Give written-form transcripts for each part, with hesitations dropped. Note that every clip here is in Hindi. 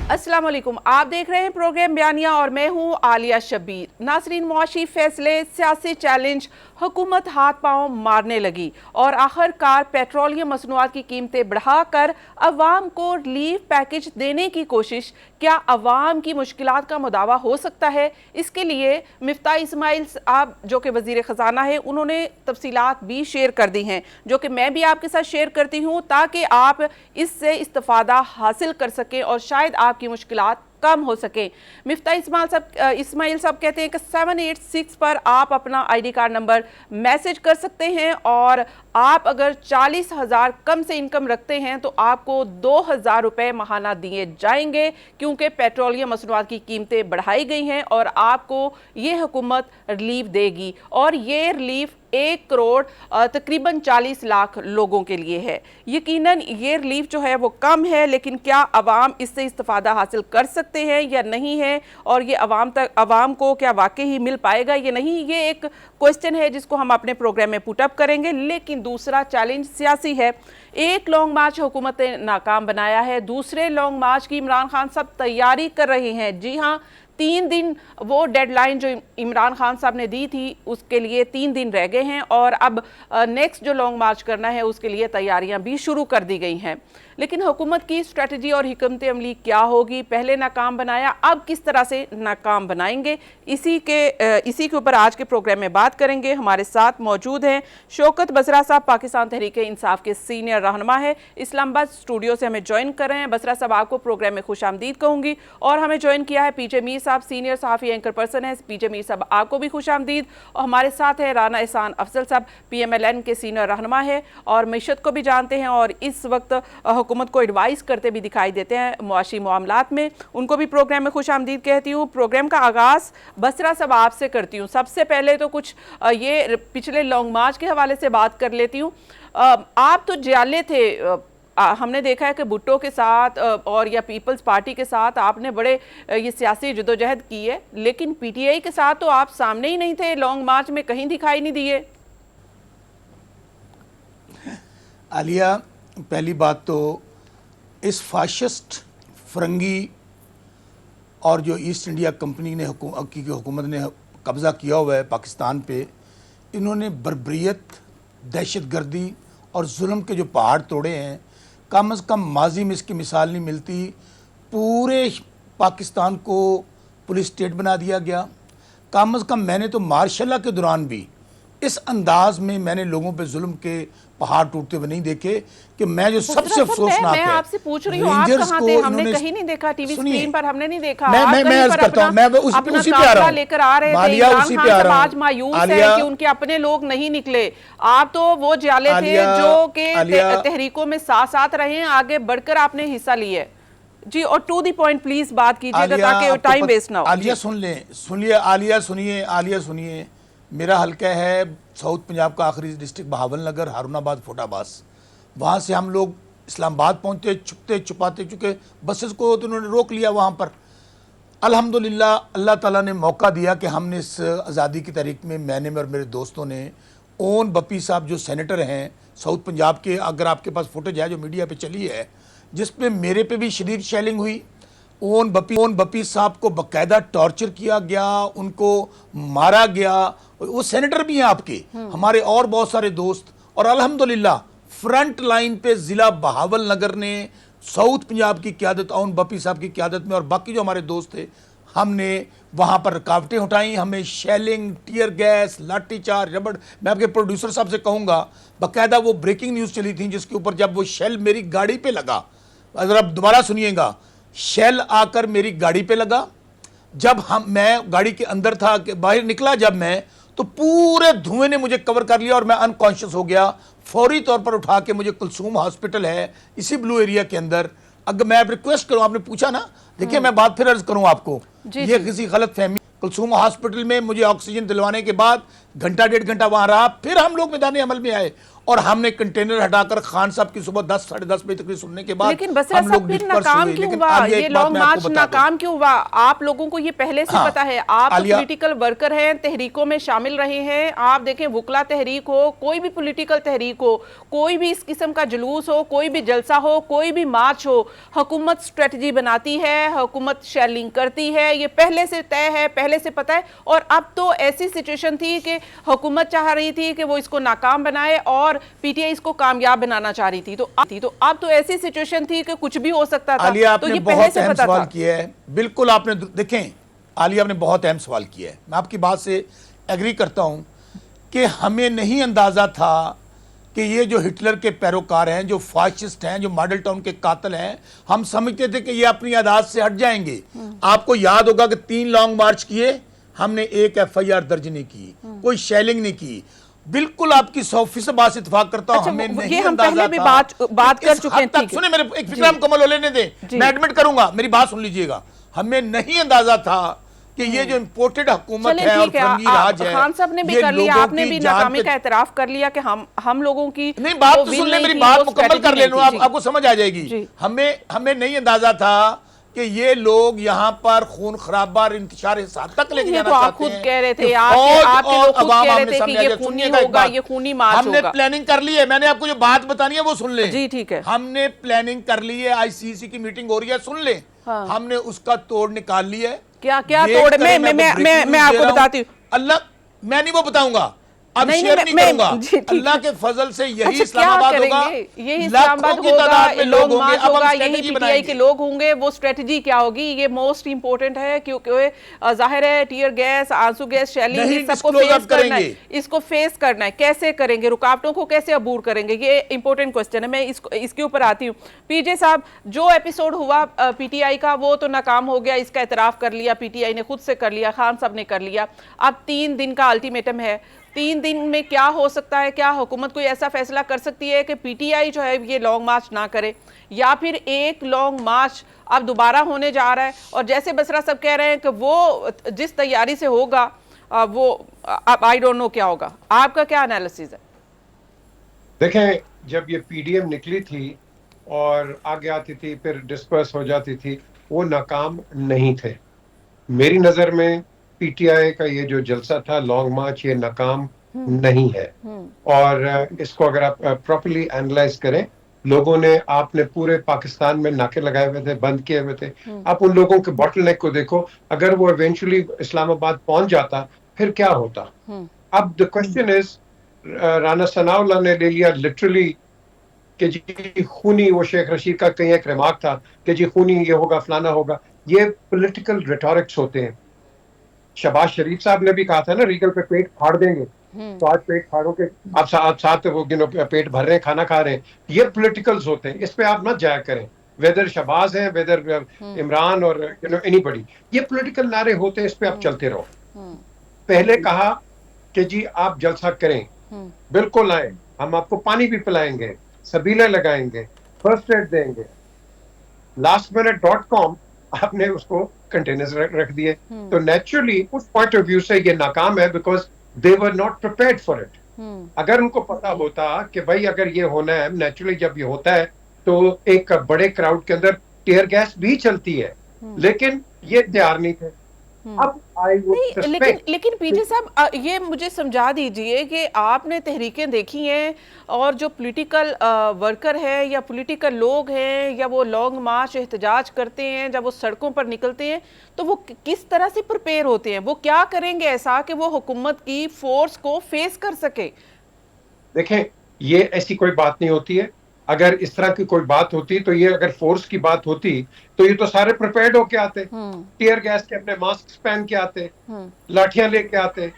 अस्सलाम वालेकुम। आप देख रहे हैं प्रोग्राम बयानिया और मैं हूं आलिया शब्बीर। नासरीन, मुआशी फैसले, सियासी चैलेंज, हुकूमत हाथ पांव मारने लगी और आखिरकार पेट्रोलियम मसनूआत की कीमतें बढ़ाकर अवाम को रिलीफ पैकेज देने की कोशिश। क्या अवाम की मुश्किलात का मुदावा हो सकता है? इसके लिए मिफ्ता इस्माइल साहब जो कि वजीर ख़जाना है, उन्होंने तफसीलात भी शेयर कर दी हैं, जो कि मैं भी आपके साथ शेयर करती हूँ ताकि आप इससे इस्तिफादा हासिल कर सकें और शायद आपकी मुश्किलात कम हो सके। मिफ्ता इस्माइल साहब कहते हैं कि 786 पर आप अपना आईडी कार्ड नंबर मैसेज कर सकते हैं और आप अगर 40,000 कम से इनकम रखते हैं तो आपको 2,000 रुपये माहाना दिए जाएंगे, क्योंकि पेट्रोलियम मसनूआत की कीमतें बढ़ाई गई हैं और आपको ये हुकूमत रिलीफ देगी और ये रिलीफ 1 करोड़ तकरीबन 40 लाख लोगों के लिए है। यकीनन ये रिलीफ जो है वो कम है, लेकिन क्या अवाम इससे इस्तिफादा हासिल कर सकते हैं या नहीं है, और ये अवाम को क्या वाकई ही मिल पाएगा या नहीं, ये एक क्वेश्चन है जिसको हम अपने प्रोग्राम में पुटअप करेंगे। लेकिन दूसरा चैलेंज सियासी है। एक लॉन्ग मार्च हुकूमत ने नाकाम बनाया है, दूसरे लॉन्ग मार्च की इमरान खान साहब तैयारी कर रहे हैं। जी हाँ, 3 दिन वो डेडलाइन जो इमरान खान साहब ने दी थी उसके लिए 3 दिन रह गए हैं और अब नेक्स्ट जो लॉन्ग मार्च करना है उसके लिए तैयारियां भी शुरू कर दी गई हैं। लेकिन हुकूमत की स्ट्रेटजी और हिकमत अमली क्या होगी? पहले नाकाम बनाया, अब किस तरह से नाकाम बनाएंगे? इसी के ऊपर आज के प्रोग्राम में बात करेंगे। हमारे साथ मौजूद हैं शौकत बसरा साहब, पाकिस्तान तहरीक इंसाफ के सीनियर रहनुमा है, इस्लामाबाद स्टूडियो से हमें ज्वाइन कर रहे हैं। बसरा साहब, आपको प्रोग्राम में खुश आमदीद कहूँगी। और हमें ज्वाइन किया है पीजे मीर साहब, सीनियर सहाफ़ी एंकर पर्सन है। पीजे मीर साहब, आपको भी खुश आमदीद। और हमारे साथ है राना एहसान अफजल साहब, PMLN के सीनियर रहनुमा है और मैशत को भी जानते हैं और इस वक्त हुकूमत को एडवाइस करते भी दिखाई देते हैं मुआशी मामलात में। उनको भी प्रोग्राम में खुश आमदीद कहती हूँ। प्रोग्राम का आगाज़ बसरा साहब आपसे करती हूँ। सबसे पहले तो कुछ ये पिछले लॉन्ग मार्च के हवाले से बात कर लेती हूँ। आप तो जियाले थे, हमने देखा है कि भुट्टो के साथ और या पीपल्स पार्टी के साथ आपने बड़े ये सियासी जदोजहद की है, लेकिन PTI के साथ तो आप सामने ही नहीं थे, लॉन्ग मार्च में कहीं दिखाई नहीं दिए। आलिया, पहली बात तो इस फाशिस्ट फरंगी और जो ईस्ट इंडिया कंपनी ने की हुकूमत ने कब्ज़ा किया हुआ है पाकिस्तान पे, इन्होंने बर्बरियत, दहशतगर्दी और जुल्म के जो पहाड़ तोड़े हैं, कम अज़ कम माजी में इसकी मिसाल नहीं मिलती। पूरे पाकिस्तान को पुलिस स्टेट बना दिया गया। कम अज़ कम मैंने तो मार्शल लॉ के दौरान भी इस अंदाज में मैंने लोगों पे जुल्म के पहाड़ टूटते हुए नहीं देखे कि मैं जो सबसे अफसोसनाक है। मैं आपसे पूछ रही हूं, आप कहां थे? हमने कहीं नहीं देखा, टीवी स्क्रीन पर हमने नहीं देखा। मैं अर्ज करता हूं, मैं उसी पे आ रहा हूं, लेकर आ रहे थे। इमरान खान साहब आज मायूस है कि उनके अपने लोग नहीं निकले। आप तो वो जाले थे जो कि तहरीकों में साथ साथ रहे, आगे बढ़कर आपने हिस्सा लिया जी। और टू द पॉइंट प्लीज बात कीजिएगा ताकि टाइम वेस्ट ना हो। आलिया सुनिए आलिया सुनिए, मेरा हल्का है साउथ पंजाब का आखिरी डिस्ट्रिक्ट बहावलनगर, हारूनाबाद, फोटाबास। वहाँ से हम लोग इस्लामाबाद पहुँचे, छुपते छुपाते चुके बसेस को तो उन्होंने रोक लिया वहाँ पर। अल्हम्दुलिल्लाह अल्लाह ताला ने मौका दिया कि हमने इस आज़ादी की तारीख में मैंने और मेरे दोस्तों ने ओन बप्पी साहब जो सेनेटर हैं साउथ पंजाब के, अगर आपके पास फुटेज है जो मीडिया पे चली है, जिसपे मेरे पे भी शदीद शेलिंग हुई। ओन बप्पी साहब को बाकायदा टॉर्चर किया गया, उनको मारा गया। वो सेनेटर भी हैं आपके, हमारे और बहुत सारे दोस्त। और अल्हम्दुलिल्लाह फ्रंट लाइन पे ज़िला बहावलनगर ने साउथ पंजाब की क़यादत, ओन बप्पी साहब की क़यादत में और बाकी जो हमारे दोस्त थे, हमने वहाँ पर रुकावटें उठाई। हमें शेलिंग, टीयर गैस, लाठीचार्ज, रबड़। मैं आपके प्रोड्यूसर साहब से कहूँगा, बाकायदा वो ब्रेकिंग न्यूज़ चली थी जिसके ऊपर जब वो शेल मेरी गाड़ी पे लगा, अगर आप दोबारा सुनिएगा, शेल आकर मेरी गाड़ी पे लगा। जब मैं गाड़ी के अंदर था, बाहर निकला जब मैं, तो पूरे धुएं ने मुझे कवर कर लिया और मैं अनकॉन्शियस हो गया। फौरी तौर पर उठा के मुझे कुलसूम हॉस्पिटल है इसी ब्लू एरिया के अंदर। अगर मैं रिक्वेस्ट करूं, आपने पूछा ना, देखिए मैं बात फिर अर्ज करूं आपको, ये किसी गलत फहमी। कुलसूम हॉस्पिटल में मुझे ऑक्सीजन दिलवाने के बाद घंटा 1.5 घंटा वहां रहा, फिर हम लोग मैदान अमल में आए और हमने कंटेनर हटाकर खान साहब की सुबह 10 साढ़े 10 बजे तक सुनने के बाद लेकिन बसरा हम लोग साहब फिर डिस्पर्स नाकाम हुए। क्यों लेकिन हुआ? आलिया, ये एक बात लॉन्ग मैं आपको मार्च बता दूं। नाकाम क्यों हुआ? आप लोगों को ये पहले से हाँ, पता है, आप आलिया, पॉलिटिकल वर्कर हैं, तहरीकों में शामिल रहे हैं। आप देखें, वुकला तहरीक हो, कोई भी पॉलिटिकल तहरीक हो, कोई भी इस किस्म का जुलूस हो, कोई भी जलसा हो, कोई भी मार्च हो, हुकूमत स्ट्रेटजी बनाती है, हुकूमत शेलिंग करती है, ये पहले से तय है, पहले से पता है। और अब तो ऐसी सिचुएशन थी कि हुकूमत चाह रही थी कि वो इसको नाकाम बनाए और पीटीआई इसको कामयाब बनाना चाह रही थी। तो अब तो ऐसी सिचुएशन थी कि कुछ भी हो सकता था। आलिया, तो आपने ये पहले बहुत से अहम पता सवाल था। किया है। बिल्कुल, आपने देखें आलिया, आपने बहुत अहम सवाल किया है। मैं आपकी बात से एग्री करता हूं कि हमें नहीं अंदाजा था कि ये जो हिटलर के पैरोकार हैं, जो फाशिस्ट हैं, जो मॉडल टाउन के कातिल हैं, हम समझते थे कि ये अपनी आदात से हट जाएंगे। आपको याद होगा कि 3 लॉन्ग मार्च किए, हमने एक एफआईआर दर्ज नहीं की, कोई शेलिंग नहीं की। बिल्कुल आपकी 100% बात से इत्तेफाक करता हूं। अच्छा, हमें ये नहीं हम अंदाजा पहले भी था बात कि कर इस चुके हद हैं। तक- ठीक है सुने, मेरे एक फिक्र मुकम्मल हो लेने दें, मैं एडमिट करूंगा, मेरी बात सुन लीजिएगा। हमें नहीं अंदाजा था कि ये जो इंपोर्टेड हुकूमत चलिए, है और ठीक है। फरंगी राज है, खान साहब ने भी ये कर लिया, लोगों आपने की भी जान नाकामी पे- का एतराफ कर लिया कि हम लोगों की नहीं, बात वो तो will सुन ले, नहीं मेरी थी, बात वो मुकम्मल strategy कर नहीं लेना, थी। जी। आपको समझ आ जाएगी। जी। हमें नहीं अंदाजा था कि ये लोग यहाँ पर खून खराबा और इंतशार इस हद तक लेके ये जाना तो आप चाहते खुद हैं कह रहे थे, कि आपके फौज और लोग खुद अवाम कह रहे आमने थे कि सामने आ ये जाए। खूनी सुनिएगा एक होगा, बात, ये खूनी मार्च हमने होगा। प्लानिंग कर ली है। मैंने आपको जो बात बतानी है वो सुन लें। जी, ठीक है। हमने प्लानिंग कर ली है, आईसीसी की मीटिंग हो रही है, सुन लें। हाँ। हमने उसका तोड़ निकाल लिया है। क्या वेट तोड़? करें, मैं आपको breaking मैं news दे आपको रहा हूं। बताती हूँ। अल्लाह, मैं नहीं वो बताऊंगा, अब नहीं, शेयर नहीं, नहीं मैं- करूंगा। जी, ठीक अल्लाह है। के फजल से यही अच्छा, इस्लामाबाद क्या होगा, करेंगे? यही लाखों इस्लामाबाद की होगा, तादाद में लोग लॉन्ग होंगे। मार्च अब हम होगा, यही स्ट्रेटजी पीटीआई बनाएंगे। के लोग होंगे। वो स्ट्रेटजी क्या होगी, ये मोस्ट इंपोर्टेंट है, क्योंकि जाहिर है टीयर गैस, आंसू गैस, शेलिंग, नहीं इस सबको disclose फेस अब करना है। करेंगे। इसको फेस करना है, कैसे करेंगे, रुकावटों को कैसे अबूर करेंगे, ये इंपॉर्टेंट क्वेश्चन है। मैं इसके ऊपर आती हूँ। पीजे साहब, जो एपिसोड हुआ पीटीआई का, वो तो नाकाम हो गया, इसका एतराफ कर लिया, पीटीआई ने खुद से कर लिया, खान साहब ने कर लिया। अब 3 दिन का अल्टीमेटम है। 3 दिन में क्या हो सकता है? क्या हुकूमत कोई ऐसा फैसला कर सकती है कि पीटीआई जो है ये लॉन्ग मार्च ना करे, या फिर एक लॉन्ग मार्च अब दोबारा होने जा रहा है? और जैसे बसरा साहब कह रहे हैं कि वो जिस तैयारी से होगा, वो अब आई डोंट नो क्या होगा। आपका क्या एनालिसिस है? देखें, जब ये पीडीएम निकली थी और आगे आती थी फिर डिस्पर्स हो जाती थी, वो नाकाम नहीं थे। मेरी नजर में पीटीआई का ये जो जलसा था लॉन्ग मार्च, ये नाकाम नहीं है। और इसको अगर आप प्रॉपर्ली एनालाइज करें, लोगों ने, आपने पूरे पाकिस्तान में नाके लगाए हुए थे, बंद किए हुए थे। आप उन लोगों के बॉटलनेक को देखो, अगर वो इवेंचुअली इस्लामाबाद पहुंच जाता फिर क्या होता। अब the question is, Rana Sanaullah ने ले लिया लिटरली कि जी खूनी, वो शेख रशीद का कहीं एक रिमार्क था कि जी खूनी ये होगा, फलाना होगा। ये पॉलिटिकल रिटोरिक्स होते हैं। शहबाज शरीफ साहब ने भी कहा था ना, रीगल पे पेट फाड़ देंगे, तो आज पेट फाड़ो के आप साथ वो पेट भर रहे हैं, खाना खा रहे हैं। ये पॉलिटिकल्स होते हैं, इस पे आप मत जाया करें। वेदर शहबाज है, वेदर इमरान और एनीबॉडी, ये पॉलिटिकल नारे होते हैं, इस पे आप चलते रहो। पहले कहा कि जी आप जलसा करें, बिल्कुल आए, हम आपको पानी भी पिलाएंगे, सबीले लगाएंगे, फर्स्ट एड देंगे। lastminute.com आपने उसको कंटेनर्स रख दिए, तो नेचुरली उस पॉइंट ऑफ व्यू से ये नाकाम है, because they were not prepared for it. अगर उनको पता होता कि भाई अगर ये होना है, नेचुरली जब ये होता है तो एक बड़े क्राउड के अंदर टीयर गैस भी चलती है, लेकिन ये तैयार नहीं थे। अब नहीं, लेकिन पीजे साहब, ये मुझे समझा दीजिए कि आपने तहरीकें देखी हैं, और जो पॉलिटिकल वर्कर हैं या पॉलिटिकल लोग हैं, या वो लॉन्ग मार्च एहतजाज करते हैं, जब वो सड़कों पर निकलते हैं, तो वो किस तरह से प्रिपेयर होते हैं? वो क्या करेंगे ऐसा कि वो हुकूमत की फोर्स को फेस कर सके? देखें, ये ऐसी कोई बात नहीं होती है। अगर इस तरह की कोई बात होती, तो ये अगर फोर्स की बात होती, तो ये तो सारे प्रिपेयर्ड होके आते, टीयर गैस के अपने मास्क पहन के आते, लाठियां लेके आते।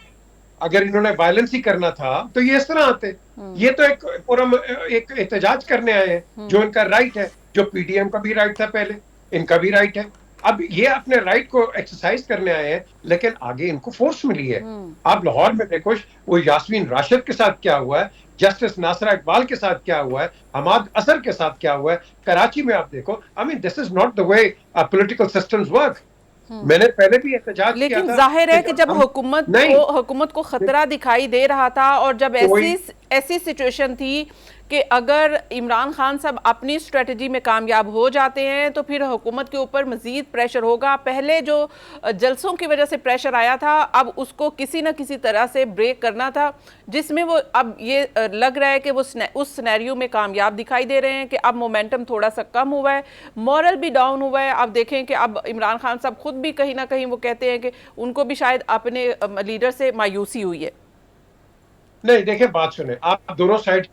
अगर इन्होंने वायलेंस ही करना था तो ये इस तरह आते। ये तो एक एहतजाज करने आए हैं, जो इनका राइट है, जो पीडीएम का भी राइट था पहले, इनका भी राइट है। अब ये अपने राइट को एक्सरसाइज करने आए हैं, लेकिन आगे इनको फोर्स मिली है। आप लाहौर में देखो, वो यास्मीन राशिद के साथ क्या हुआ है, जस्टिस नासरा इकबाल के साथ क्या हुआ है, हमाद असर के साथ क्या हुआ है, कराची में आप देखो। I mean, this is not the way political systems work. मैंने पहले भी एहतजाज किया लेकिन था जाहिर है कि कि जब हम नहीं हुकूमत को खतरा दिखाई दे रहा था और जब कोई ऐसी सिचुएशन थी कि अगर इमरान खान साहब अपनी स्ट्रेटजी में कामयाब हो जाते हैं तो फिर हुकूमत के ऊपर मजीद प्रेशर होगा। पहले जो जलसों की वजह से प्रेशर आया था, अब उसको किसी न किसी तरह से ब्रेक करना था, जिसमें वो अब ये लग रहा है कि वो उस सिनेरियो में कामयाब दिखाई दे रहे हैं कि अब मोमेंटम थोड़ा सा कम हुआ है, मॉरल भी डाउन हुआ है। अब देखें कि अब इमरान खान साहब खुद भी कहीं ना कहीं वो कहते हैं कि उनको भी शायद अपने लीडर से मायूसी हुई है। नहीं, देखिए बात सुने, आप दोनों साइड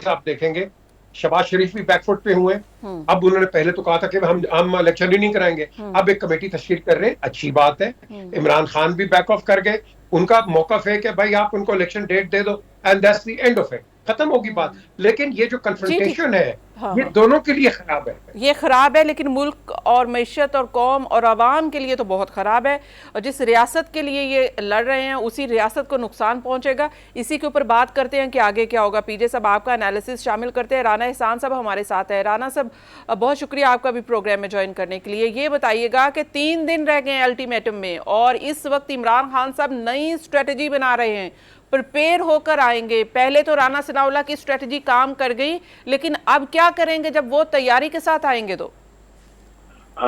आप देखेंगे, शहबाज शरीफ भी बैकफुट पे हुए। अब उन्होंने पहले तो कहा था कि हम इलेक्शन ही नहीं कराएंगे, अब एक कमेटी तश्कील कर रहे हैं, अच्छी बात है। इमरान खान भी बैक ऑफ कर गए, उनका मौकफ है कि भाई आप उनको इलेक्शन डेट दे दो and that's the end of it, खत्म होगी बात। लेकिन ये जो कन्फ्रंटेशन है, ये दोनों के लिए खराब है। ये खराब है, लेकिन मुल्क और मैशत और कौम और आवाम के लिए तो बहुत खराब है। और जिस रियासत के लिए ये लड़ रहे हैं उसी रियासत को नुकसान पहुंचेगा। इसी के ऊपर बात करते हैं कि आगे क्या होगा। पीजे साहब, आपका एनालिसिस शामिल करते हैं। राना एहसान साहब हमारे साथ है। राना साहब, बहुत शुक्रिया आपका भी प्रोग्राम में ज्वाइन करने के लिए। ये बताइएगा कि 3 दिन रह गए अल्टीमेटम में और इस वक्त इमरान खान साहब नई स्ट्रेटजी बना रहे हैं, प्रिपेयर होकर आएंगे। पहले तो राना सनाउल्लाह की स्ट्रेटजी काम कर गई, लेकिन अब क्या करेंगे जब वो तैयारी के साथ आएंगे? तो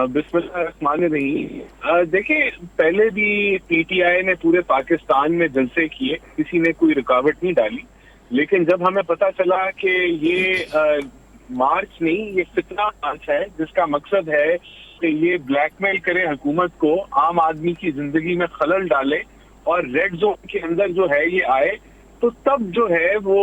बिस्मिल्लाह, देखिए पहले भी पीटीआई ने पूरे पाकिस्तान में जलसे किए, किसी ने कोई रुकावट नहीं डाली। लेकिन जब हमें पता चला कि ये मार्च नहीं, ये फितना मार्च है जिसका मकसद है कि ये ब्लैकमेल करे हुकूमत को, आम आदमी की जिंदगी में खलल डाले और रेड जोन के अंदर जो है ये आए, तो तब जो है वो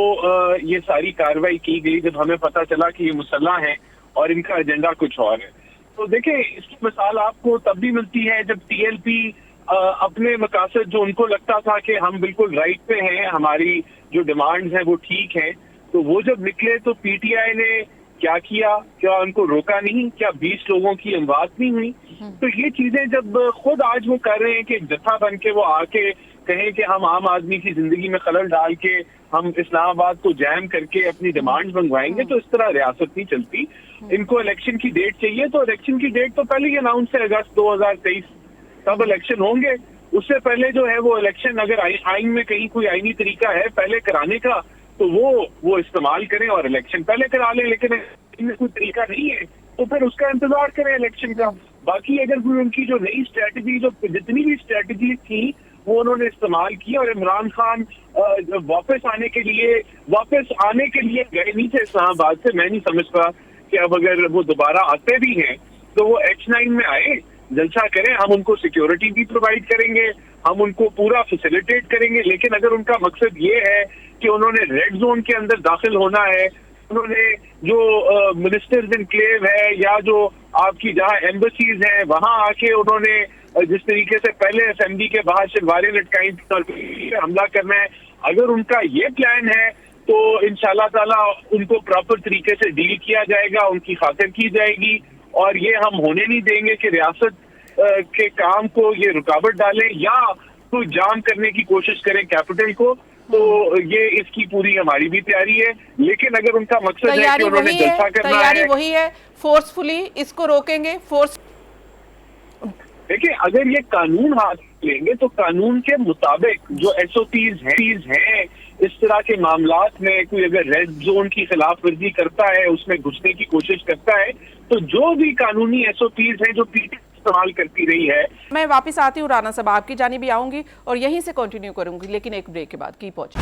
ये सारी कार्रवाई की गई जब हमें पता चला कि ये मुसल्लह हैं और इनका एजेंडा कुछ और है। तो देखिए, इसकी मिसाल आपको तब भी मिलती है जब टीएलपी अपने मकासद जो उनको लगता था कि हम बिल्कुल राइट पे हैं, हमारी जो डिमांड्स हैं वो ठीक हैं, तो वो जब निकले तो पीटीआई ने क्या किया? क्या उनको रोका नहीं? क्या 20 लोगों की अमवात नहीं हुई? तो ये चीजें जब खुद आज वो कर रहे हैं कि जत्था बन के वो आके कहें कि हम आम आदमी की जिंदगी में खलल डाल के हम इस्लामाबाद को जैम करके अपनी डिमांड्स मंगवाएंगे, तो इस तरह रियासत नहीं चलती। इनको इलेक्शन की डेट चाहिए, तो इलेक्शन की डेट तो पहले ही अनाउंस है, अगस्त 2023 तब इलेक्शन होंगे। उससे पहले जो है वो इलेक्शन अगर आइन में कहीं कोई आईनी तरीका है पहले कराने का, तो वो इस्तेमाल करें और इलेक्शन पहले करा लें। लेकिन इनमें कोई तरीका नहीं है तो फिर उसका इंतजार करें इलेक्शन का। बाकी अगर कोई उनकी जो नई स्ट्रेटजी, जो जितनी भी स्ट्रेटजी थी वो उन्होंने इस्तेमाल की, और इमरान खान वापस आने के लिए गए नहीं थे इस्लामाबाद से। मैं नहीं समझता कि अब अगर वो दोबारा आते भी हैं तो वो H9 में आए, जलसा करें, हम उनको सिक्योरिटी भी प्रोवाइड करेंगे, हम उनको पूरा फैसिलिटेट करेंगे। लेकिन अगर उनका मकसद ये है कि उन्होंने रेड जोन के अंदर दाखिल होना है, उन्होंने जो मिनिस्टर्स एनक्लेव है या जो आपकी जहां एम्बेसीज हैं वहां आके उन्होंने जिस तरीके से पहले असेंबली के बाहर शलवारें लटकाई हमला करना है, अगर उनका ये प्लान है तो इंशाल्लाह ताला उनको प्रॉपर तरीके से डील किया जाएगा, उनकी खातिर की जाएगी। और ये हम होने नहीं देंगे कि रियासत के काम को ये रुकावट डालें या कोई जाम करने की कोशिश करें कैपिटल को। तो ये इसकी पूरी हमारी भी तैयारी है। लेकिन अगर उनका मकसद है कि उन्होंने जलसा करना है, तैयारी वही है, फोर्सफुली इसको रोकेंगे। देखिए, अगर ये कानून हाथ लेंगे तो कानून के मुताबिक जो SOPs हैं इस तरह के मामलात में कोई अगर रेड जोन की खिलाफ वर्जी करता है, उसमें घुसने की कोशिश करता है, तो जो भी कानूनी SOPs हैं जो पीटी इस्तेमाल करती रही है। मैं वापस आती हूँ राना साहब, आपकी जानी भी आऊंगी और यहीं से कंटिन्यू करूंगी, लेकिन एक ब्रेक के बाद। की पहुंचे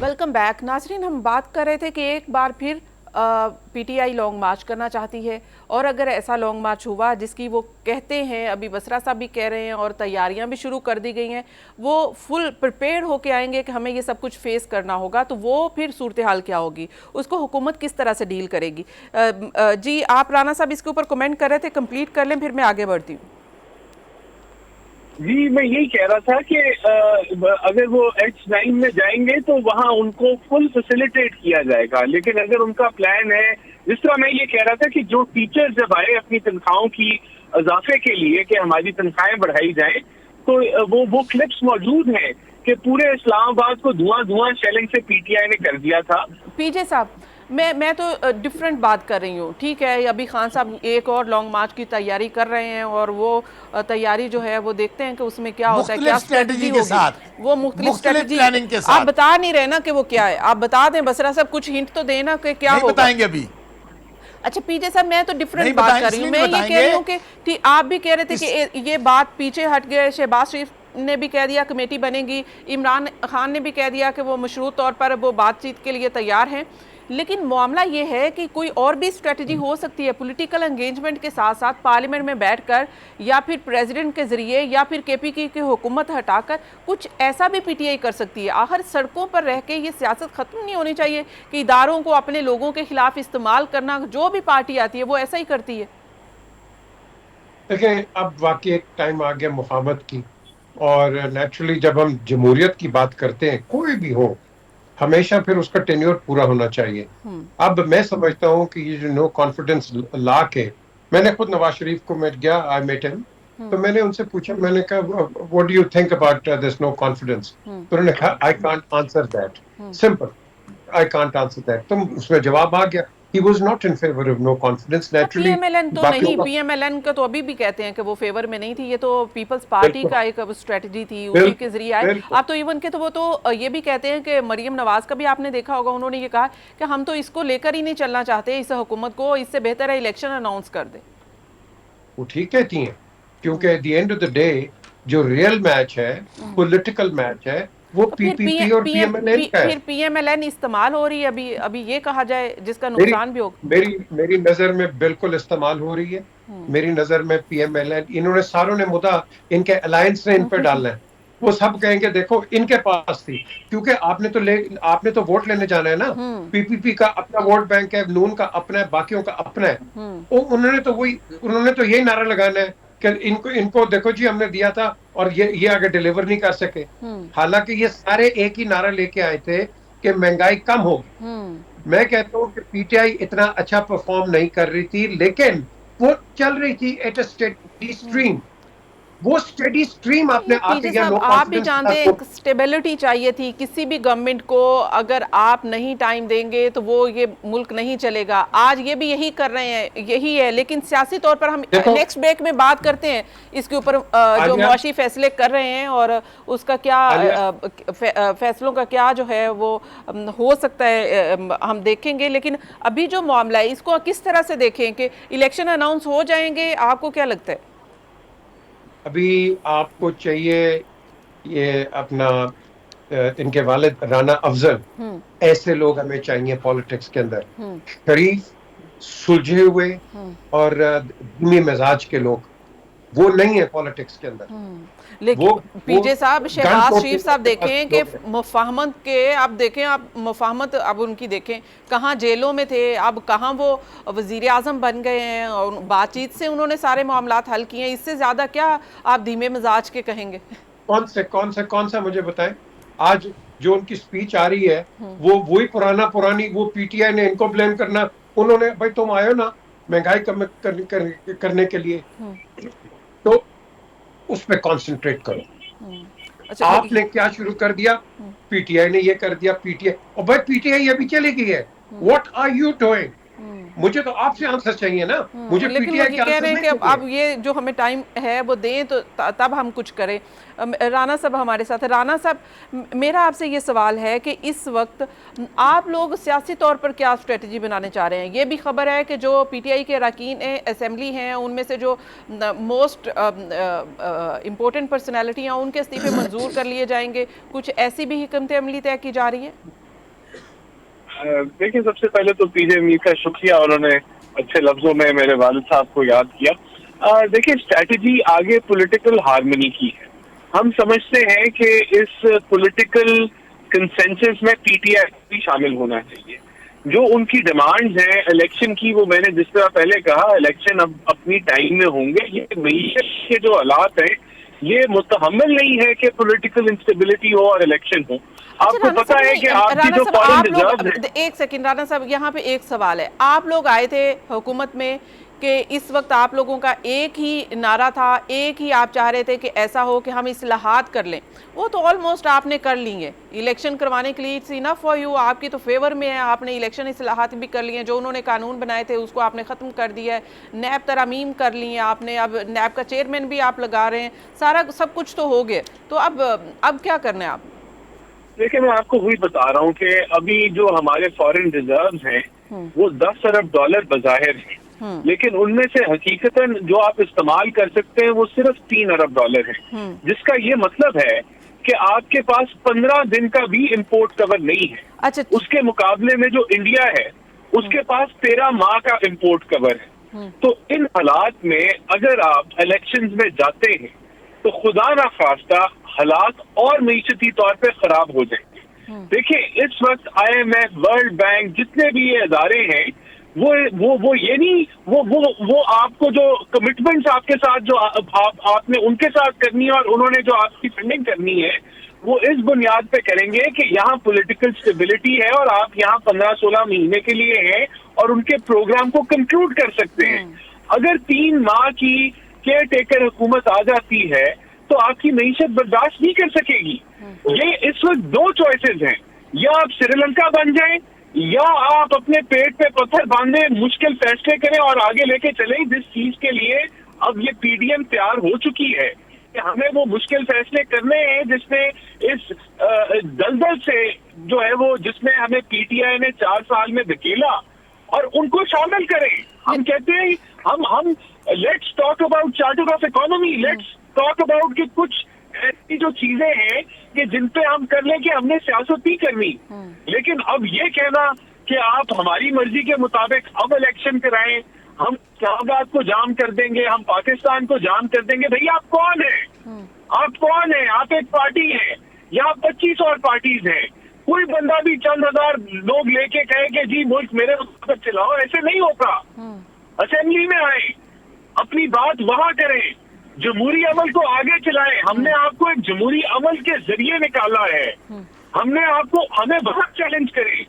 वेलकम बैक। नाजरीन, हम बात कर रहे थे कि एक बार फिर पीटीआई लॉन्ग मार्च करना चाहती है, और अगर ऐसा लॉन्ग मार्च हुआ जिसकी वो कहते हैं, अभी बसरा साहब भी कह रहे हैं और तैयारियां भी शुरू कर दी गई हैं, वो फुल प्रिपेयर होके आएंगे कि हमें ये सब कुछ फेस करना होगा, तो वो फिर सूरत हाल क्या होगी, उसको हुकूमत किस तरह से डील करेगी? जी, आप राना साहब इसके ऊपर कमेंट कर रहे थे, कंप्लीट कर लें फिर मैं आगे बढ़ती हूँ। जी, मैं यही कह रहा था कि अगर वो H9 में जाएंगे तो वहां उनको फुल फैसिलिटेट किया जाएगा। लेकिन अगर उनका प्लान है, जिस तरह मैं ये कह रहा था कि जो टीचर्स जब आए अपनी तनख्वाहों की इजाफे के लिए कि हमारी तनख्वाहें बढ़ाई जाएं, तो वो क्लिप्स मौजूद हैं कि पूरे इस्लामाबाद को धुआं धुआं शेलिंग से पीटीआई ने कर दिया था। पीजे साहब, मैं तो डिफरेंट बात कर रही हूँ, ठीक है। अभी खान साहब एक और लॉन्ग मार्च की तैयारी कर रहे हैं और वो तैयारी जो है वो देखते हैं कि उसमें क्या होता है, क्या स्ट्रेटजी के साथ, होगी, वो मुख्तलिफ स्ट्रेटजी प्लानिंग के आप साथ। बता नहीं रहे ना कि वो क्या है, आप बता दें बसरा साहब, कुछ हिंट तो देना कि क्या नहीं होगा। बताएंगे अभी। अच्छा पीजे साहब, मैं तो डिफरेंट नहीं बात बताएंगे, कर रही हूँ। इसलिए मैं नहीं ये कह रही हूँ बताएंगे। कि आप भी कह रहे थे कि ये बात पीछे हट गए, शहबाज शरीफ ने भी कह दिया कमेटी बनेगी, इमरान खान ने भी कह दिया कि वो मशरूत तौर पर वो बातचीत के लिए तैयार हैं, लेकिन मामला ये है कि कोई और भी स्ट्रेटजी हो सकती है पॉलिटिकल एंगेजमेंट के साथ साथ, पार्लियामेंट में बैठकर या फिर प्रेसिडेंट के जरिए या फिर केपीके की हुकूमत हटाकर कुछ ऐसा भी पीटीआई कर सकती है। आखिर सड़कों पर रह के ये सियासत खत्म नहीं होनी चाहिए कि इदारों को अपने लोगों के खिलाफ इस्तेमाल करना, जो भी पार्टी आती है वो ऐसा ही करती है। देखें, अब वाकई एक टाइम आ गया मुफाहमत की, और नेचुरली जब हम जमहूरियत की बात करते हैं, कोई भी हो, हमेशा फिर उसका टेन्योर पूरा होना चाहिए। अब मैं समझता हूं कि ये जो नो कॉन्फिडेंस ला के, मैंने खुद नवाज शरीफ को मैं गया, आई मेट हिम, तो मैंने उनसे पूछा, मैंने कहा what do you think about this no confidence, तो उन्होंने कहा I can't answer that, simple, I can't answer that. तो उसमें जवाब आ गया, he was not in favor of no confidence naturally। PMLN तो नहीं, पीएमएलएन का तो अभी भी कहते हैं कि वो फेवर में नहीं थी, ये तो पीपल्स पार्टी का एक स्ट्रेटजी थी, उसी के जरिए आए। आप तो इवन के तो वो तो ये भी कहते हैं कि मरियम नवाज का भी आपने देखा होगा, उन्होंने ये कहा कि हम तो इसको लेकर ही नहीं चलना चाहते, इस हुकूमत को, इससे बेहतर है इलेक्शन अनाउंस कर दे। वो ठीक कहती हैं, क्योंकि at the end of the day जो रियल मैच है, पॉलिटिकल मैच है, वो पीपीपी और पीएमएलएन का है। फिर पीएमएलएन इस्तेमाल हो रही है अभी ये कहा जाए जिसका नुकसान भी होगा। मेरी नजर में बिल्कुल इस्तेमाल हो रही है। मेरी नजर में पीएमएलएन, इन्होंने सारों ने मुद्दा इनके अलायंस ने इन पर डालना है। वो सब कहेंगे देखो इनके पास थी, क्योंकि आपने तो वोट लेने जाना है ना। पीपीपी का अपना वोट बैंक है, नून का अपना है, बाकियों का अपना है। उन्होंने तो यही नारा लगाना है कि इनको देखो जी हमने दिया था और ये आगे डिलीवर नहीं कर सके। हालांकि ये सारे एक ही नारा लेके आए थे कि महंगाई कम होगी। मैं कहता हूँ कि पीटीआई इतना अच्छा परफॉर्म नहीं कर रही थी, लेकिन वो चल रही थी एट अ स्टेडी स्ट्रीम। वो स्टेडी स्ट्रीम आपने आके या नो आप भी जानते हैं एक स्टेबिलिटी चाहिए थी किसी भी गवर्नमेंट को, अगर आप नहीं टाइम देंगे तो वो ये मुल्क नहीं चलेगा। आज ये भी यही कर रहे हैं, यही है, लेकिन सियासी तौर पर हम नेक्स्ट ब्रेक में बात करते हैं इसके ऊपर, जो मुआशी फैसले कर रहे हैं और उसका क्या फैसलों का क्या जो है वो हो सकता है हम देखेंगे। लेकिन अभी जो मामला है इसको किस तरह से देखें कि इलेक्शन अनाउंस हो जाएंगे, आपको क्या लगता है? अभी आपको चाहिए ये अपना इनके वालिद राना अफजल, ऐसे लोग हमें चाहिए पॉलिटिक्स के अंदर, शरीफ, सुलझे हुए और धीमे मिजाज के लोग। वो नहीं है पॉलिटिक्स के अंदर। लेकिन पीजे साहब, शहबाज शरीफ साहब देखें कि मुफाहमत के, आप देखें, आप मुफाहमत अब उनकी देखें, कहाँ जेलों में थे, अब कहाँ वो वजीर आजम बन गए हैं और बातचीत से उन्होंने सारे मामलात हल किए हैं। इससे ज्यादा क्या आप धीमे मिजाज के कहेंगे? कौन सा मुझे बताएं। आज जो उनकी स्पीच आ रही है वो वही पुरानी, वो पीटीआई ने इनको ब्लेम करना। उन्होंने, भाई तुम आयो ना महंगाई कम करने के लिए, तो उस पर कॉन्सेंट्रेट करो। अच्छा, आपने क्या शुरू कर दिया? पीटीआई ने ये कर दिया, पीटीआई, और भाई पीटीआई अभी चली गई है। What are you doing? मुझे तो आपसे आंसर चाहिए ना, मुझे पीटीआई के कह रहे हैं कि अब ये जो हमें टाइम है वो दें तो तब हम कुछ करें। राना साहब हमारे साथ है। राना साहब, मेरा आपसे ये सवाल है कि इस वक्त आप लोग सियासी तौर पर क्या स्ट्रेटजी बनाने चाह रहे हैं? ये भी खबर है कि जो पीटीआई के अरकान असेंबली हैं उनमें से जो मोस्ट इम्पोर्टेंट पर्सनैलिटी हैं उनके इस्तीफे मंजूर कर लिए जाएंगे, कुछ ऐसी भी हिकमत अमली तय की जा रही है? देखिए, सबसे पहले तो पीजे मीर का शुक्रिया, उन्होंने अच्छे लफ्जों में मेरे वालिद साहब को याद किया। देखिए, स्ट्रैटेजी आगे पॉलिटिकल हार्मनी की है। हम समझते हैं कि इस पॉलिटिकल कंसेंसस में पीटीआई भी शामिल होना चाहिए। जो उनकी डिमांड्स हैं इलेक्शन की, वो मैंने जिस तरह पहले कहा, इलेक्शन अब अपनी टाइम में होंगे। ये मईशत के जो हालात हैं ये मुतहम्मिल नहीं है कि पॉलिटिकल इंस्टेबिलिटी हो और इलेक्शन हो। आपको पता है कि आपकी जो फॉरेन रिजर्व है। एक सेकंड राना साहब, यहाँ पे एक सवाल है। आप लोग आए थे हुकूमत में, कि इस वक्त आप लोगों का एक ही नारा था, एक ही आप चाह रहे थे कि ऐसा हो कि हम इस्लाहात कर लें, वो तो ऑलमोस्ट आपने कर ली है। इलेक्शन करवाने के लिए इट्स इनफ फॉर यू, आपकी तो फेवर में है, आपने इलेक्शन इस्लाहात भी कर लिए, जो उन्होंने कानून बनाए थे उसको आपने ख़त्म कर दिया है, नैब तरमीम कर ली है आपने, अब नैब का चेयरमैन भी आप लगा रहे हैं, सारा सब कुछ तो हो गया। तो अब क्या करना है आप? देखिए, मैं आपको वही बता रहा हूँ कि अभी जो हमारे फॉरेन रिजर्व्स हैं वो 10 अरब डॉलर बज़ाहिर हैं, लेकिन उनमें से हकीकतन जो आप इस्तेमाल कर सकते हैं वो सिर्फ 3 अरब डॉलर है, जिसका ये मतलब है कि आपके पास 15 दिन का भी इंपोर्ट कवर नहीं है। अच्छा, उसके मुकाबले में जो इंडिया है उसके पास 13 माह का इंपोर्ट कवर है। तो इन हालात में अगर आप इलेक्शंस में जाते हैं तो खुदा ना खास्ता हालात और मईशती तौर पे खराब हो जाएंगे। देखिए, इस वक्त IMF, वर्ल्ड बैंक, जितने भी ये इदारे हैं, वो ये नहीं, वो आपको जो कमिटमेंट्स आपके साथ जो आपने उनके साथ करनी है और उन्होंने जो आपकी फंडिंग करनी है, वो इस बुनियाद पे करेंगे कि यहाँ पॉलिटिकल स्टेबिलिटी है और आप यहाँ 15-16 महीने के लिए हैं और उनके प्रोग्राम को कंक्लूड कर सकते हैं। अगर 3 माह की केयर टेकर हुकूमत आ जाती है तो आपकी मईशत बर्दाश्त नहीं कर सकेगी। ये इस वक्त 2 चॉइसेस हैं, या आप श्रीलंका बन जाएं या आप अपने पेट पे पत्थर बांधे मुश्किल फैसले करें और आगे लेके चलें, जिस चीज के लिए अब ये PDM तैयार हो चुकी है कि हमें वो मुश्किल फैसले करने हैं जिसमें इस दलदल से जो है वो जिसमें हमें PTI ने 4 साल में धकेला और उनको शामिल करें। हम कहते हैं हम let's talk about charter of economy, let's talk about कि कुछ ऐसी जो चीजें हैं कि जिन पे हम कर लें कि हमने सियासत नहीं करनी। लेकिन अब ये कहना कि आप हमारी मर्जी के मुताबिक अब इलेक्शन कराएं, हम इस्लामाबाद को जाम कर देंगे, हम पाकिस्तान को जाम कर देंगे, भैया आप कौन है? आप कौन है? आप एक पार्टी है, यहाँ 25 और पार्टीज हैं। कोई बंदा भी चंद हजार लोग लेके कहे कि जी मुल्क मेरे मुताबिक चलाओ, ऐसे नहीं होता। असेंबली में आए, अपनी बात वहां करें, जमहूरी अमल को आगे चलाएं। हमने आपको एक जमहूरी अमल के जरिए निकाला है, हमें वहां चैलेंज करें।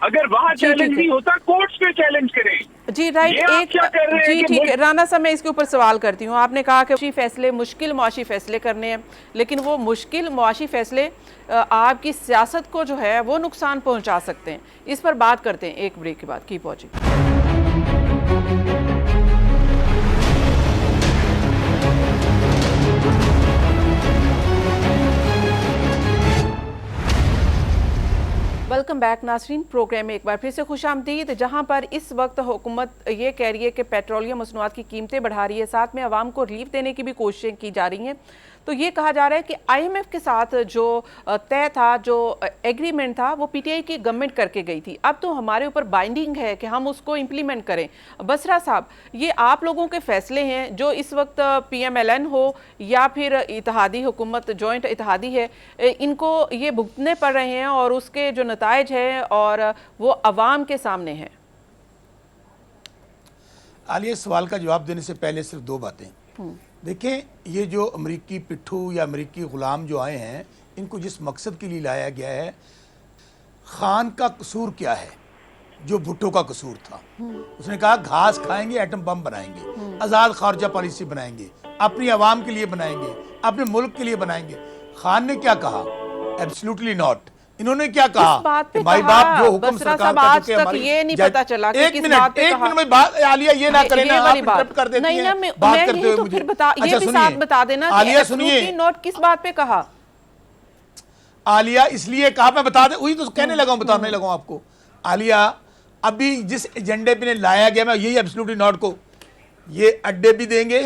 अगर वहां चैलेंज नहीं होता, कोर्ट्स पे चैलेंज करें। जी राइट, एक क्या कर रहे हैं जी ठीक है राना साहब, मैं इसके ऊपर सवाल करती हूँ। आपने कहा कि फैसले मुश्किल मुआशी फैसले करने हैं, लेकिन वो मुश्किल मुआशी फैसले आपकी सियासत को जो है वो नुकसान पहुंचा सकते हैं। इस पर बात करते हैं एक ब्रेक के बाद। Keep watching. वेलकम बैक नाज़रीन, प्रोग्राम में एक बार फिर से खुशामदीद। जहां पर इस वक्त हुकूमत ये कह रही है कि पेट्रोलियम मसनूआत की कीमतें बढ़ा रही है, साथ में आवाम को रिलीफ देने की भी कोशिशें की जा रही हैं। तो ये कहा जा रहा है कि IMF के साथ जो तय था, जो एग्रीमेंट था, वो PTI की गवर्नमेंट करके गई थी। अब तो हमारे ऊपर बाइंडिंग है कि हम उसको इम्प्लीमेंट करें। बसरा साहब, ये आप लोगों के फैसले हैं जो इस वक्त PMLN हो या फिर इत्तेहादी हुकूमत, जॉइंट इत्तेहादी है, इनको ये भुगतने पड़ रहे हैं और उसके जो नताइज है और वो अवाम के सामने है। आलिया, सवाल का जवाब देने से पहले सिर्फ 2 बातें। देखें, ये जो अमरीकी पिट्ठू या अमरीकी ग़ुलाम जो आए हैं, इनको जिस मकसद के लिए लाया गया है, खान का कसूर क्या है जो भुट्टो का कसूर था? उसने कहा घास खाएंगे, एटम बम बनाएंगे, आज़ाद खारजा पॉलिसी बनाएंगे, अपनी आवाम के लिए बनाएंगे, अपने मुल्क के लिए बनाएंगे। खान ने क्या कहा? Absolutely not. इन्होंने क्या कहा? भाई बाप जो हुक्म सरकार का चुके हमारी, ये नहीं पता चला कि एक मिनट में बात, आलिया ये ना करें ना, आप इंटरप्ट कर देती हैं बात करते हुए मुझे। अच्छा सुनिए, बता देना आलिया, सुनिए, नोट किस बात पे कहा? आलिया इसलिए कहा, मैं बता दे, वही तो कहने लगा हूं, बताने लगा हूं आपको। आलिया, अभी जिस एजेंडे पे लाया गया, मैं यही एब्सोल्युटली नॉट को, ये अड्डे भी देंगे,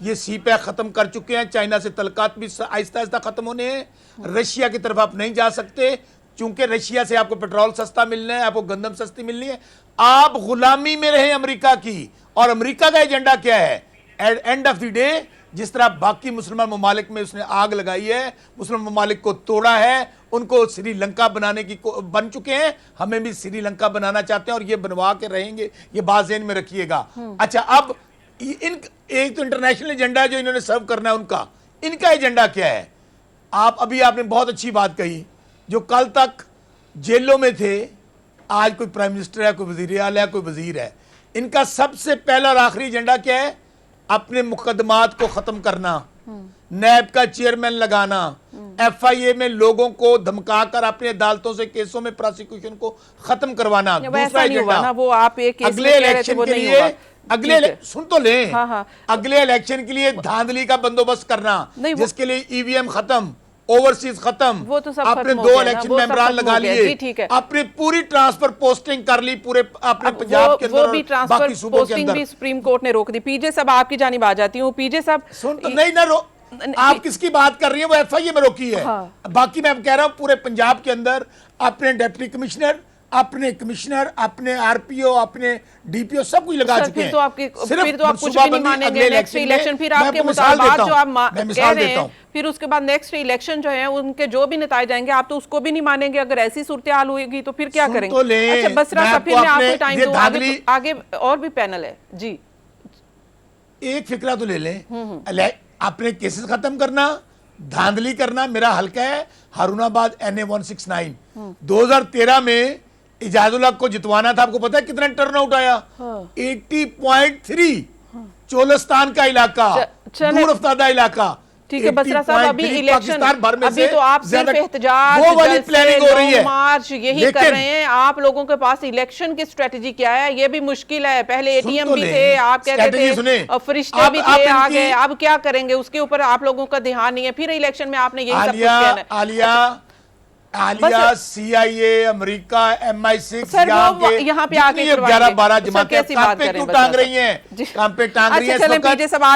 ये सीपैक खत्म कर चुके हैं, चाइना से तलकात भी आहिस्ता आहिस्ता खत्म होने हैं, रशिया की तरफ आप नहीं जा सकते क्योंकि रशिया से आपको पेट्रोल सस्ता मिलना है, आपको गंदम सस्ती मिलनी है। आप गुलामी में रहे अमेरिका की, और अमेरिका का एजेंडा क्या है? At end of the day, जिस तरह बाकी मुसलमान ममालिक में उसने आग लगाई है, मुसलमान ममालिक को तोड़ा है, उनको श्रीलंका बनाने की बन चुके हैं, हमें भी श्रीलंका बनाना चाहते हैं और ये बनवा के रहेंगे, ये बात ज़हन में रखिएगा। अच्छा, अब एक तो इंटरनेशनल एजेंडा जो इन्होंने सर्व करना है उनका, इनका एजेंडा क्या है? आपने बहुत अच्छी बात कही, जो कल तक जेलों में थे, आज कोई प्राइम मिनिस्टर है, कोई वजीर आला है, कोई वजीर है। इनका सबसे पहला और आखिरी एजेंडा क्या है? अपने मुकदमात को खत्म करना, नैब का चेयरमैन लगाना, एफआईए में लोगों को धमकाकर अपनी अदालतों से केसों में प्रोसिक्यूशन को खत्म करवाना। दूसरा एजेंडा, वो आप एक केस अगले में कह रहे थे, इलेक्शन वो के नहीं लिए होगा। सुन तो लें। हाँ। अगले इलेक्शन के लिए धांधली का बंदोबस्त करना, जिसके लिए ईवीएम खत्म, ओवरसीज खत्म, वो तो सब आपने खत्म हो 2 गया ना, इलेक्शन वो सब मेंबरान खत्म लगा हो गया। लिए, जी, ठीक है। आपने पूरी ट्रांसफर पोस्टिंग कर ली पूरे अपने अब पंजाब के वो अंदर भी और ट्रांसफर बाकी सूबों के पोस्टिंग अंदर। भी सुप्रीम कोर्ट ने रोक दी। पीजे साहब, आपकी जानिब आ जाती हूँ। पीजे साहब, सुन तो नहीं ना आप किसकी बात कर रही हैं? वो एफआईए में रोकी है। हाँ। बाकी मैं कह रहा हूं पूरे पंजाब के अंदर अपने डिप्टी कमिश्नर, अपने कमिश्नर, अपने आरपीओ, अपने डीपीओ सब कुछ लगा चुके हैं। फिर तो आप कुछ भी नहीं मानेंगे। नेक्स्ट इलेक्शन फिर आपके मुताबिक जो आप कह रहे हैं, फिर उसके बाद नेक्स्ट इलेक्शन जो है उनके जो भी निताए जाएंगे, आप तो उसको भी नहीं मानेंगे। अगर ऐसी सूरत हाल होगी तो फिर क्या करेंगे? अच्छा बसरा साहब, फिर मैं आपको टाइम दूं, आगे और भी पैनल है जी। एक फिक्रा तो ले लें, अपने केसेस खत्म करना, धांधली करना। मेरा हल्का है हारूनाबाद NA 169। 2013 में इजाजुल्लाह को जितवाना था। आपको पता है कितना टर्नआउट आया? 80.3। चोलस्तान का इलाका, दूर अफ्तादा इलाका। ठीक है बसरा साहब, अभी इलेक्शन, भर में अभी तो आप सिर्फ एहतजाज, वो वाली प्लानिंग हो रही है, मार्च यही कर रहे हैं। आप लोगों के पास इलेक्शन की स्ट्रेटजी क्या है? ये भी मुश्किल है। पहले एटीएम भी थे, आप कहते थे फरिश्ते भी थे, आ गए, अब क्या करेंगे? उसके ऊपर आप लोगों का ध्यान नहीं है। फिर इलेक्शन में आपने यही सब कुछ कहना है। आलिया, CIA, अमेरिका, MI6 यहाँ पे आके 11-12 जमातें काम पे क्यों टांग रही हैं? काम पे टांग रही हैं।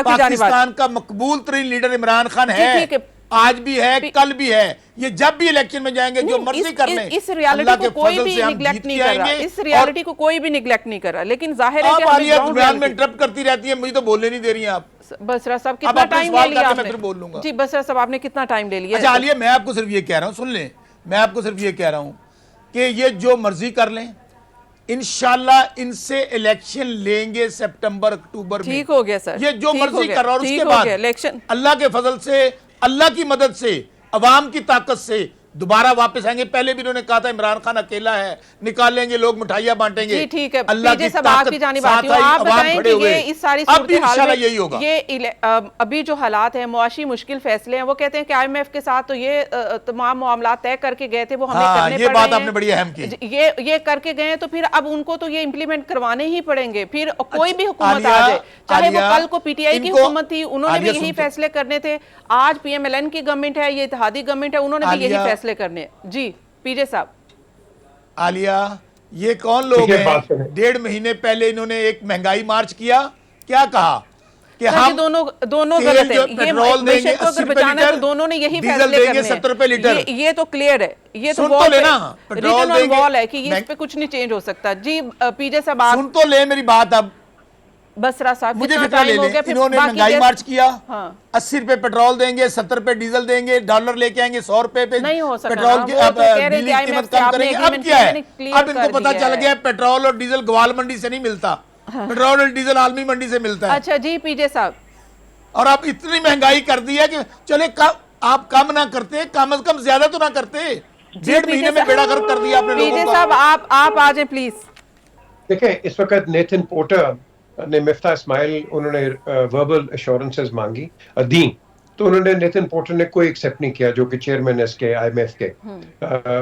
पाकिस्तान का मकबूल तरीन लीडर इमरान खान है, आज भी है, कल भी है। ये जब भी इलेक्शन में जाएंगे जो मर्जी कर लें, इस रियलिटी को कोई भी निगलेक्ट नहीं कर रहा। इस रियलिटी को कोई भी निगलेक्ट नहीं कर रहा, लेकिन जाहिर है कि आलिया दरमियान में इंटरप्ट करती रहती है, मुझे तो बोलने नहीं दे रही हैं आप। बसरा साहब, कितना टाइम ले लिया आपने? बोल लूंगा जी बसरा साहब, आपने कितना टाइम ले लिया? अच्छा आलिया, मैं आपको सिर्फ ये कह रहा हूं, सुन लें, मैं आपको सिर्फ ये कह रहा हूं कि ये जो मर्जी कर लें, इंशाल्लाह इनसे इलेक्शन लेंगे सितंबर अक्टूबर में। ठीक हो गया सर, ये जो मर्जी कर रहा है। और उसके बाद इलेक्शन अल्लाह के फजल से, अल्लाह की मदद से, अवाम की ताकत से दोबारा वापस आएंगे। पहले भी इन्होंने कहा था इमरान खान अकेला है, निकालेंगे लोग, मिठाइयां बांटेंगे। जी ठीक है, अल्लाह की सब आपकी जानिब आती हूं। आप बताएं कि ये इस सारी सूरत हाल में यही होगा। ये अभी जो हालात हैं, मुआशी मुश्किल फैसले हैं, वो कहते हैं कि IMF के साथ तो ये तमाम मामला तय करके गए थे, वो हमें करने पड़ रहे हैं। ये बात आपने बड़ी अहम की। ये करके गए तो फिर अब उनको तो ये इम्प्लीमेंट करवाने ही पड़ेंगे। फिर कोई भी हुकूमत आ जाए, चाहे वो कल को PTI की हुकूमत थी, उन्होंने भी यही फैसले करने थे। आज PMLN की गवर्नमेंट है, ये इत्तेहादी गवर्नमेंट है, उन्होंने भी यही फैसले करने। जी पीजे साहब। आलिया, ये कौन लोग हैं? 1.5 महीने पहले इन्होंने एक महंगाई मार्च किया, क्या कहा कि हम दोनों गलत है। पेट्रोल देंगे 80 रुपए लीटर, दोनों ने यही डीजल फैसले देंगे 70 रुपए लीटर। ये तो क्लियर है, ये तो वॉल है कि इस पे कुछ नहीं चेंज हो सकता। जी पीजे साहब, सुन तो ले मेरी बात। अब बसरा साहब, मुझे फिक्र ले लें, इन्होंने महंगाई मार्च किया। हाँ। 80 रुपए पेट्रोल देंगे, 70 रुपए डीजल देंगे, डॉलर लेके आएंगे 100 रुपए पे नहीं हो सकता। पेट्रोल की बिजली की कीमत कम करेंगे। अब क्या है? अब इनको पता चल गया पेट्रोल और डीजल ग्वाल मंडी से नहीं मिलता, पेट्रोल और डीजल आलमी मंडी से मिलता है। अच्छा जी पीजे साहब, और आप इतनी महंगाई कर दी है कि चले आप कम ना करते, कम से कम ज्यादा तो ना करते। 1.5 महीने में बेड़ा गर्क कर दिया आपने लोगों पीजे का। साहब आप आ जाए प्लीज। देखिए, इस वक्त नेथन पोर्टर ने मिफ्ता इस्माइल, उन्होंने वर्बल एश्योरेंसेस मांगी, दी, तो उन्होंने नेथन पोर्टर ने कोई एक्सेप्ट नहीं किया, जो कि चेयरमैन है इसके IMF के।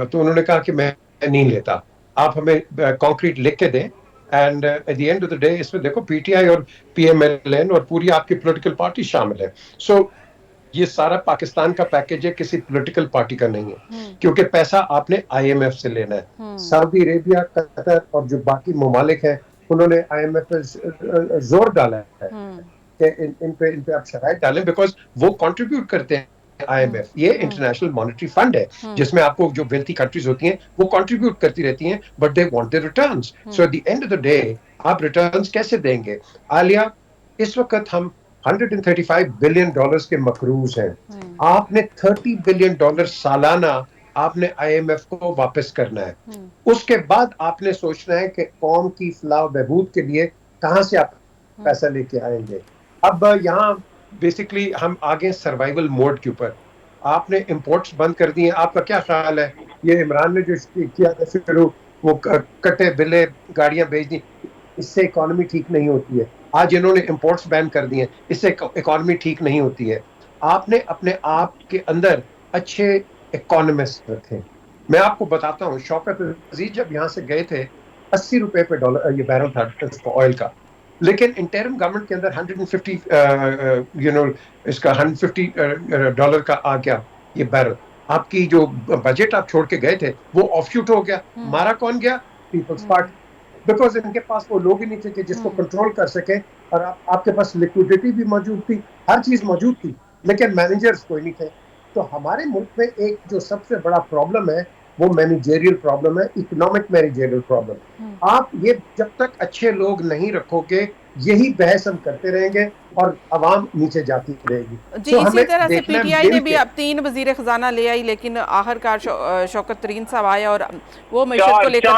तो उन्होंने कहा कि मैं नहीं लेता, आप हमें कॉन्क्रीट लिख के दें। And at the end of the day इसमें देखो PTI और PMLN और पूरी आपकी पॉलिटिकल पार्टी शामिल है। सो ये सारा पाकिस्तान का पैकेज है, किसी पॉलिटिकल पार्टी का नहीं है, क्योंकि पैसा आपने IMF से लेना है। सऊदी अरेबिया, कतर और जो बाकी ममालिक हैं, उन्होंने IMF पे जोर डाला है कि इन पे आप शराइत डालें, बिकॉज वो कंट्रीब्यूट करते हैं। IMF ये इंटरनेशनल मॉनेटरी फंड है, जिसमें आपको जो वेल्थी कंट्रीज होती हैं वो कंट्रीब्यूट करती रहती हैं, but they want the returns. So at the end of the day आप रिटर्न्स कैसे देंगे? आलिया, इस वक्त हम $135 बिलियन के मकरूज हैं। आपने $30 बिलियन सालाना आपने IMF को वापस करना है। उसके बाद आपने सोचना है कि कौम की फलाह बहबूद के लिए कहां से आप पैसा लेके आएंगे। अब यहाँ बेसिकली हम आगे सर्वाइवल मोड के ऊपर, आपने इंपोर्ट्स बंद कर दिए। आपका क्या ख्याल है? ये इमरान ने जो किया था शुरू, वो कट्टे बिल्ले गाड़ियां भेज दी, इससे इकोनॉमी ठीक नहीं होती है। आज इन्होंने इंपोर्ट्स बैन कर दिए, इससे इकोनॉमी ठीक नहीं होती है। आपने अपने आप के अंदर अच्छे इकोनॉमिस्ट रखे। मैं आपको बताता हूँ, शौकत अजीज जब यहाँ से गए थे 80 रुपए पे डॉलर ये बैरल था ऑयल का, लेकिन इंटरिम गवर्नमेंट के अंदर 150 इसका 150 डॉलर का आ गया ये बैरल। आपकी जो बजट आप छोड़ के गए थे वो ऑफशूट हो गया। मारा कौन गया? Peoples party. बिकॉज इनके पास वो लोग ही नहीं थे कि जिसको कंट्रोल कर सके, और आपके पास लिक्विडिटी भी मौजूद थी, हर चीज मौजूद थी, लेकिन मैनेजर्स कोई नहीं थे। तो हमारे मुल्क में एक जो सबसे बड़ा प्रॉब्लम है वो मैनेजरियल प्रॉब्लम है, इकोनॉमिक मैनेजरियल प्रॉब्लम। आप ये जब तक अच्छे लोग नहीं रखोगे, यही बहस हम करते रहेंगे और अवाम नीचे जाती रहेगी। जी, इसी तरह से पीटीआई ने भी अब 3 वजीर खजाना ले आई, लेकिन आखिरकार शौकत तरीन साहब आए और वो मैशत को लेकर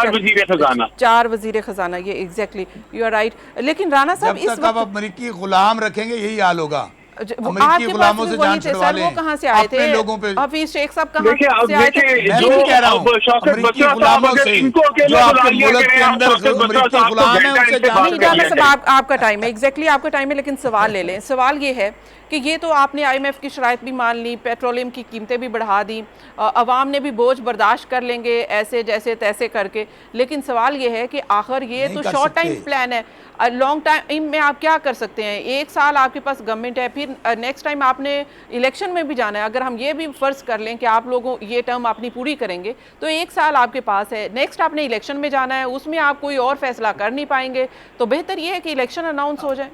4 वजीर खजाना, ये एग्जैक्टली यू आर राइट। लेकिन राणा साहब जब तक आप अमेरिकी गुलाम रखेंगे यही हाल होगा। आपके पास भी वही थे सर, वो कहाँ से आए थे? लोगों पे हफीज शेख साहब कहाँ से आए थे? मैं नहीं कह रहा हूँ, अमेरिकी गुलामों से जो आपके मुल्क के अंदर अमेरिकी गुलाम है उनसे राणा साहब आपका टाइम है, एग्जैक्टली आपका टाइम है, लेकिन सवाल ले लें। सवाल ये है कि ये तो आपने IMF की शराइत भी मान ली, पेट्रोलियम की कीमतें भी बढ़ा दी, अवाम ने भी बोझ बर्दाश्त कर लेंगे ऐसे जैसे तैसे करके, लेकिन सवाल ये है कि आखिर ये तो शॉर्ट टाइम प्लान है, लॉन्ग टाइम में आप क्या कर सकते हैं? 1 साल आपके पास गवर्नमेंट है, फिर नेक्स्ट टाइम आपने इलेक्शन में भी जाना है। अगर हम ये भी फर्ज कर लें कि आप लोगों ये टर्म अपनी पूरी करेंगे, तो 1 साल आपके पास है, नेक्स्ट आपने इलेक्शन में जाना है, उसमें आप कोई और फैसला कर नहीं पाएंगे, तो बेहतर ये है कि इलेक्शन अनाउंस हो जाए।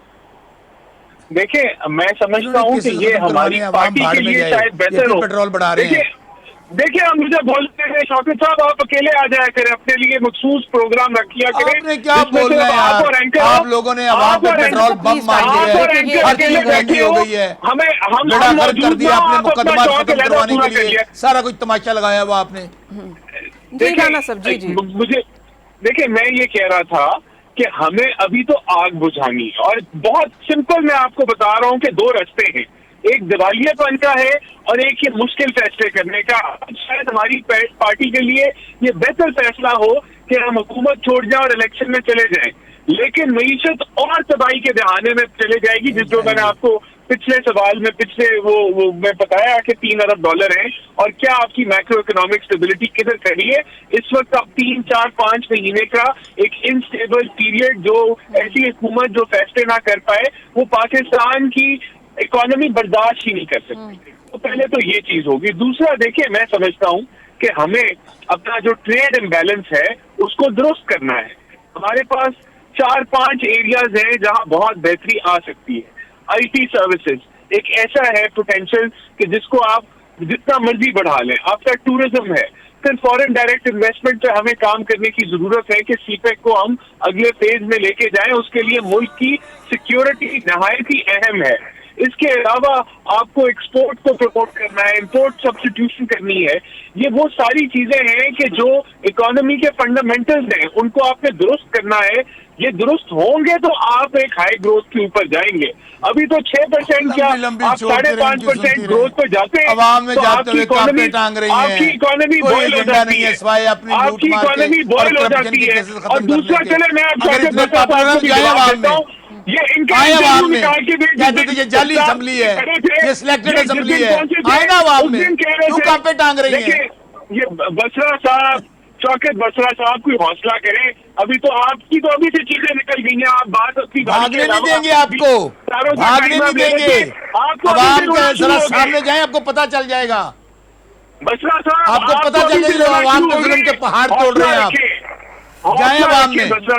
देखिए, मैं समझता हूँ कि ये हमारी पार्टी के लिए शायद बेहतर हो। पेट्रोल बढ़ा रहे हैं। देखिए, हम मुझे बोलते हैं शौकत साहब आप अकेले आ जाया करें, अपने लिए मखसूस प्रोग्राम रखिया करें। आपने क्या बोलना है यार? आप लोगों ने आवाम पे पेट्रोल बम मार दिया है, हर चीज महंगी हो गई है, हम बेड़ागर्क कर दिया आपने, मुकदमा खत्म करवाने के लिए सारा कुछ तमाशा लगाया हुआ आपने। मुझे देखिए, मैं ये कह रहा था कि हमें अभी तो आग बुझानी, और बहुत सिंपल मैं आपको बता रहा हूँ कि 2 रास्ते हैं, एक दिवालियापन का है और एक ये मुश्किल फैसले करने का। शायद हमारी पार्टी के लिए ये बेहतर फैसला हो कि हम हुकूमत छोड़ जाएं और इलेक्शन में चले जाएं, लेकिन मईशत और तबाही के दहाने में चले जाएगी, जो मैंने आपको पिछले सवाल में वो मैं बताया कि 3 अरब डॉलर हैं, और क्या आपकी मैक्रो इकोनॉमिक स्टेबिलिटी किधर खड़ी है इस वक्त। आप 3, 4, 5 महीने का एक इनस्टेबल पीरियड, जो ऐसी हुकूमत जो फैसले ना कर पाए, वो पाकिस्तान की इकोनॉमी बर्दाश्त ही नहीं कर सकती। तो पहले तो ये चीज होगी। दूसरा, देखिए, मैं समझता हूँ कि हमें अपना जो ट्रेड इम्बैलेंस है उसको दुरुस्त करना है। हमारे पास 4-5 एरियाज हैं जहां बहुत बेहतरी आ सकती है। IT सर्विसेज एक ऐसा है पोटेंशियल कि जिसको आप जितना मर्जी बढ़ा लें। आपका टूरिज्म है, फिर फॉरेन डायरेक्ट इन्वेस्टमेंट पे हमें काम करने की जरूरत है कि CPEC को हम अगले फेज में लेके जाएं। उसके लिए मुल्क की सिक्योरिटी नहायत ही अहम है। इसके अलावा आपको एक्सपोर्ट को प्रमोट करना है, इंपोर्ट सब्स्टिट्यूशन करनी है। ये वो सारी चीजें हैं कि जो इकोनॉमी के फंडामेंटल्स हैं उनको आपने दुरुस्त करना है। ये दुरुस्त होंगे तो आप एक हाई ग्रोथ के ऊपर जाएंगे। अभी तो 6% क्या आप 5.5% ग्रोथ पर जाते हैं, तो आपकी इकोनॉमी आपकी इकोनॉमी बॉयल हो जाती है, आपकी इकोनॉमी बॉयल हो जाती है। और दूसरा, चले मैं आपको ये इनका ये जाली असेंबली है, ये सिलेक्टेड असेंबली है, आए ना आवाम में, क्यों कांपे पे टांग रही है? ये बसरा साहब, शौकत बसरा साहब, कोई हौसला करें। अभी तो आपकी तो अभी से चीजें निकल गई हैं, आप बात अपनी भागने नहीं देंगे, आपको भागने नहीं देंगे। आवाम के जरा सामने जाएं, आपको पता चल जाएगा। बसरा साहब, आपको पता चल जाएगा आवाम के जुल्म के पहाड़ तोड़ रहे हैं आप। जाए आवाम में। जी, बसरा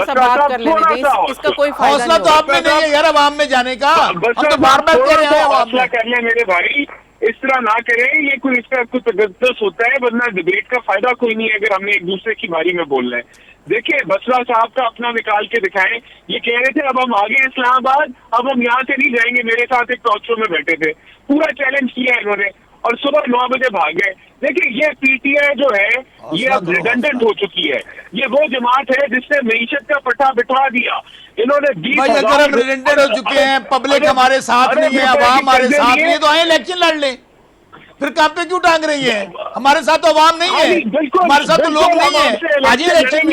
साहब बात कर लेने दें, इसका कोई फायदा हौसला तो आप में नहीं है यार आवाम में जाने का। हम तो बार-बार कह रहे हैं हौसला कर ले मेरे भाई, इस तरह ना करें। ये कोई इसका कुछ तजस्सुस होता है, वरना डिबेट का फायदा कोई नहीं है अगर हमने एक दूसरे की बारी में बोल रहे हैं। देखिए, बसरा साहब का अपना निकाल के दिखाएं। ये कह रहे थे अब हम आगे इस्लामाबाद, अब हम यहाँ से नहीं जाएंगे। मेरे साथ एक टॉक शो में बैठे थे, पूरा चैलेंज किया इन्होंने और सुबह 9 बजे भाग गए। देखिए, ये PTI जो है ये अब रिडंडेंट हो चुकी है। ये वो जमात है जिसने मईशत का पट्टा बिठा दिया। इन्होंने अगर हम रिडंडेंट हो चुके हैं, पब्लिक हमारे साथ नहीं है, आवाम हमारे साथ नहीं है, तो आए इलेक्शन लड़ लें। फिर कहाँ पे क्यों टांग रही है? हमारे साथ तो आवाम नहीं है, हमारे साथ तो लोग नहीं है। आज इलेक्शन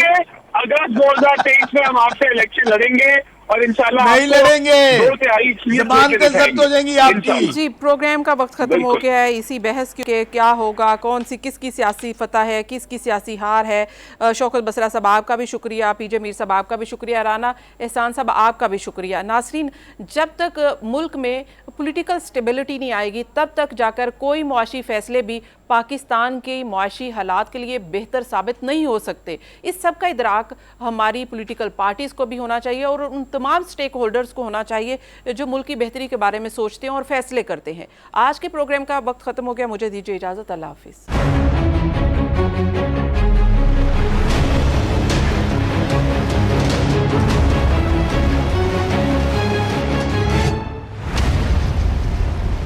अगस्त 2023 में हम आपसे इलेक्शन लड़ेंगे और इंशाल्लाह नहीं लड़ेंगे, 2/3 जमानतें जब्त हो जाएंगी आपकी। जी, प्रोग्राम का वक्त खत्म हो बिल्कुल। गया है। इसी बहस के क्या होगा, कौन सी किसकी सियासी फतह है, किसकी सियासी हार है। शौकत बसरा साहब आपका भी शुक्रिया, पीजे मीर साहब आपका भी शुक्रिया, राना एहसान साहब आपका भी शुक्रिया। नासरीन, जब तक मुल्क में पॉलिटिकल स्टेबिलिटी नहीं आएगी तब तक जाकर कोई मुआशी फैसले भी पाकिस्तान के मुआशी हालात के लिए बेहतर साबित नहीं हो सकते। इस सब का इदराक हमारी पॉलिटिकल पार्टीज़ को भी होना चाहिए और उन तमाम स्टेक होल्डर्स को होना चाहिए जो मुल्क की बेहतरी के बारे में सोचते हैं और फैसले करते हैं। आज के प्रोग्राम का वक्त ख़त्म हो गया, मुझे दीजिए इजाज़त, अल्लाह हाफिज़।